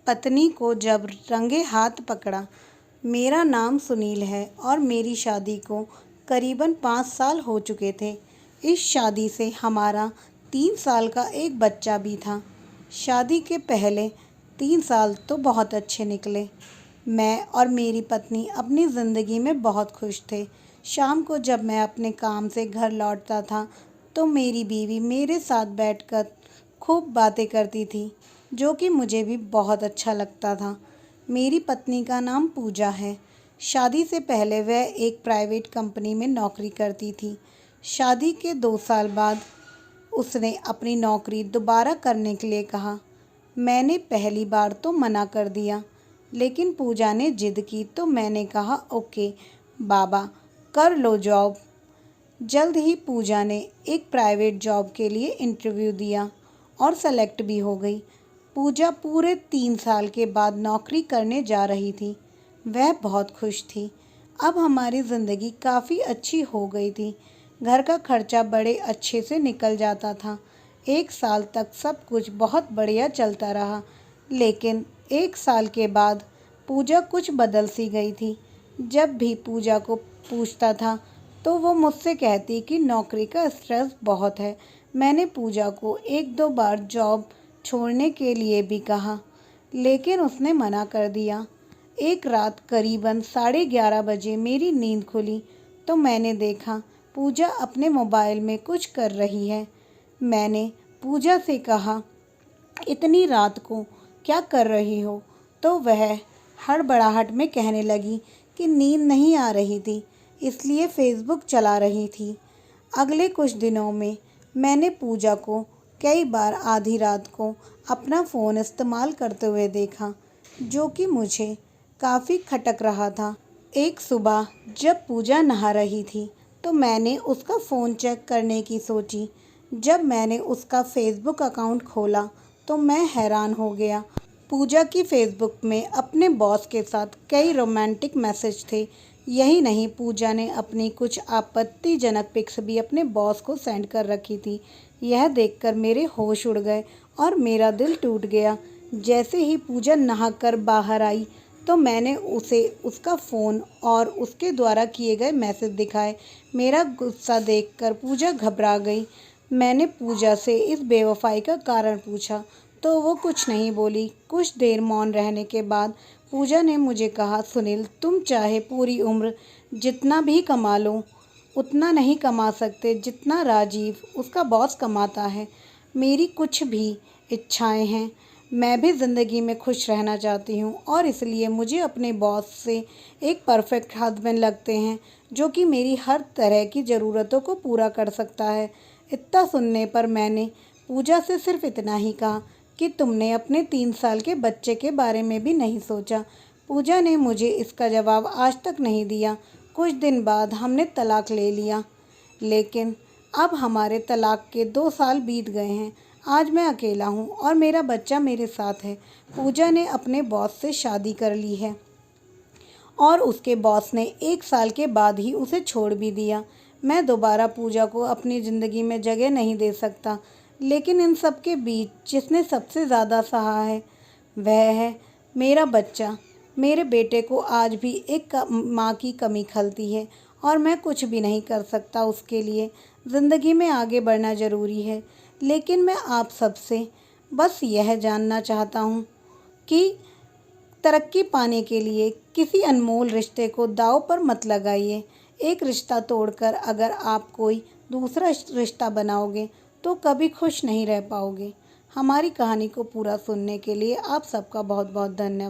पत्नी को जब रंगे हाथ पकड़ा। मेरा नाम सुनील है और मेरी शादी को करीबन 5 साल हो चुके थे। इस शादी से हमारा 3 साल का एक बच्चा भी था। शादी के पहले 3 साल तो बहुत अच्छे निकले। मैं और मेरी पत्नी अपनी ज़िंदगी में बहुत खुश थे। शाम को जब मैं अपने काम से घर लौटता था तो मेरी बीवी मेरे साथ बैठकर खूब बातें करती थी, जो कि मुझे भी बहुत अच्छा लगता था। मेरी पत्नी का नाम पूजा है। शादी से पहले वह एक प्राइवेट कंपनी में नौकरी करती थी। शादी के 2 साल बाद उसने अपनी नौकरी दोबारा करने के लिए कहा। मैंने पहली बार तो मना कर दिया, लेकिन पूजा ने जिद की तो मैंने कहा ओके बाबा, कर लो जॉब। जल्द ही पूजा ने एक प्राइवेट जॉब के लिए इंटरव्यू दिया और सेलेक्ट भी हो गई। पूजा पूरे 3 साल के बाद नौकरी करने जा रही थी। वह बहुत खुश थी। अब हमारी ज़िंदगी काफ़ी अच्छी हो गई थी। घर का खर्चा बड़े अच्छे से निकल जाता था। 1 साल तक सब कुछ बहुत बढ़िया चलता रहा, लेकिन 1 साल के बाद पूजा कुछ बदल सी गई थी। जब भी पूजा को पूछता था तो वो मुझसे कहती कि नौकरी का स्ट्रेस बहुत है। मैंने पूजा को 1-2 बार जॉब छोड़ने के लिए भी कहा, लेकिन उसने मना कर दिया। एक रात करीबन 11:30 बजे मेरी नींद खुली तो मैंने देखा पूजा अपने मोबाइल में कुछ कर रही है। मैंने पूजा से कहा, इतनी रात को क्या कर रही हो? तो वह हड़बड़ाहट में कहने लगी कि नींद नहीं आ रही थी, इसलिए फेसबुक चला रही थी। अगले कुछ दिनों में मैंने पूजा को कई बार आधी रात को अपना फ़ोन इस्तेमाल करते हुए देखा, जो कि मुझे काफ़ी खटक रहा था। एक सुबह जब पूजा नहा रही थी तो मैंने उसका फ़ोन चेक करने की सोची। जब मैंने उसका फेसबुक अकाउंट खोला तो मैं हैरान हो गया। पूजा की फेसबुक में अपने बॉस के साथ कई रोमांटिक मैसेज थे। यही नहीं, पूजा ने अपनी कुछ आपत्तिजनक पिक्स भी अपने बॉस को सेंड कर रखी थी। यह देखकर मेरे होश उड़ गए और मेरा दिल टूट गया। जैसे ही पूजा नहाकर बाहर आई तो मैंने उसे उसका फ़ोन और उसके द्वारा किए गए मैसेज दिखाए। मेरा गुस्सा देखकर पूजा घबरा गई। मैंने पूजा से इस बेवफाई का कारण पूछा तो वो कुछ नहीं बोली। कुछ देर मौन रहने के बाद पूजा ने मुझे कहा, सुनील, तुम चाहे पूरी उम्र जितना भी कमा लो, उतना नहीं कमा सकते जितना राजीव उसका बॉस कमाता है। मेरी कुछ भी इच्छाएं हैं। मैं भी ज़िंदगी में खुश रहना चाहती हूँ और इसलिए मुझे अपने बॉस से एक परफेक्ट हस्बैंड लगते हैं, जो कि मेरी हर तरह की ज़रूरतों को पूरा कर सकता है। इतना सुनने पर मैंने पूजा से सिर्फ इतना ही कहा कि तुमने अपने 3 साल के बच्चे के बारे में भी नहीं सोचा। पूजा ने मुझे इसका जवाब आज तक नहीं दिया। कुछ दिन बाद हमने तलाक ले लिया, लेकिन अब हमारे तलाक के 2 साल बीत गए हैं। आज मैं अकेला हूँ और मेरा बच्चा मेरे साथ है। पूजा ने अपने बॉस से शादी कर ली है और उसके बॉस ने 1 साल के बाद ही उसे छोड़ भी दिया। मैं दोबारा पूजा को अपनी ज़िंदगी में जगह नहीं दे सकता, लेकिन इन सब के बीच जिसने सबसे ज़्यादा सहा है वह है मेरा बच्चा। मेरे बेटे को आज भी एक माँ की कमी खलती है और मैं कुछ भी नहीं कर सकता उसके लिए। ज़िंदगी में आगे बढ़ना ज़रूरी है, लेकिन मैं आप सबसे बस यह जानना चाहता हूँ कि तरक्की पाने के लिए किसी अनमोल रिश्ते को दांव पर मत लगाइए। एक रिश्ता तोड़कर अगर आप कोई दूसरा रिश्ता बनाओगे तो कभी खुश नहीं रह पाओगे। हमारी कहानी को पूरा सुनने के लिए आप सबका बहुत बहुत धन्यवाद।